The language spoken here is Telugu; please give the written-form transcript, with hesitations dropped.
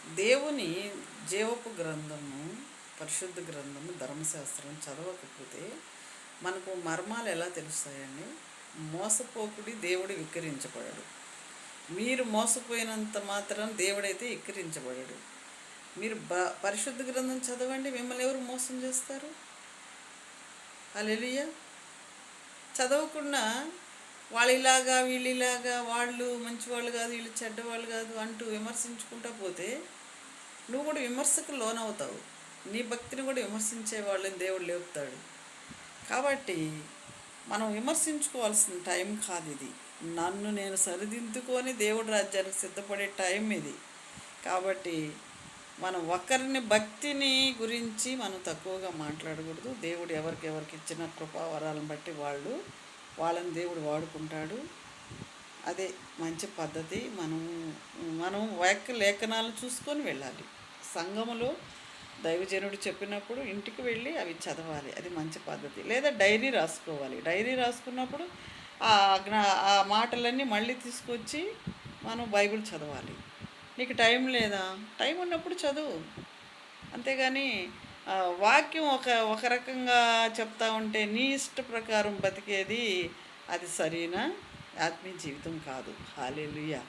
దేవుని జీవపు గ్రంథము, పరిశుద్ధ గ్రంథము, ధర్మశాస్త్రం చదవకపోతే మనకు మర్మాలు ఎలా తెలుస్తాయండి? మోసపోకుడి దేవుడు విక్రించబడడు. మీరు మోసపోయినంత మాత్రం దేవుడైతే విక్రించబడడు. మీరు పరిశుద్ధ గ్రంథం చదవండి, మిమ్మల్ని ఎవరు మోసం చేస్తారు? హల్లెలూయా. చదవకుండా వాళ్ళిలాగా వీళ్ళిలాగా, వాళ్ళు మంచివాళ్ళు కాదు, వీళ్ళు చెడ్డవాళ్ళు కాదు అంటూ విమర్శించుకుంటా పోతే నువ్వు కూడా విమర్శకు లోనవుతావు. నీ భక్తిని కూడా విమర్శించే వాళ్ళని దేవుడు లేపుతాడు. కాబట్టి మనం విమర్శించుకోవాల్సిన టైం కాదు ఇది. నన్ను నేను సరిదిద్దుకొని దేవుడి రాజ్యానికి సిద్ధపడే టైం ఇది. కాబట్టి మనం ఒకరిని భక్తిని గురించి మనం తక్కువగా మాట్లాడకూడదు. దేవుడు ఎవరికి ఇచ్చిన కృపావరాలను బట్టి వాళ్ళని దేవుడు వాడుకుంటాడు. అదే మంచి పద్ధతి. మనం వాక్య లేఖనాలను చూసుకొని వెళ్ళాలి. సంఘములో దైవజనుడు చెప్పినప్పుడు ఇంటికి వెళ్ళి అవి చదవాలి, అది మంచి పద్ధతి. లేదా డైరీ రాసుకోవాలి. డైరీ రాసుకున్నప్పుడు ఆ మాటలన్నీ మళ్ళీ తీసుకొచ్చి మనం బైబిల్ చదవాలి. నీకు టైం లేదా? టైం ఉన్నప్పుడు చదువు, అంతేగాని వాక్యం ఒక రకంగా చెప్తా ఉంటే నీ ఇష్ట ప్రకారం బతికేది అది సరైన ఆత్మీయ జీవితం కాదు. హల్లెలూయా.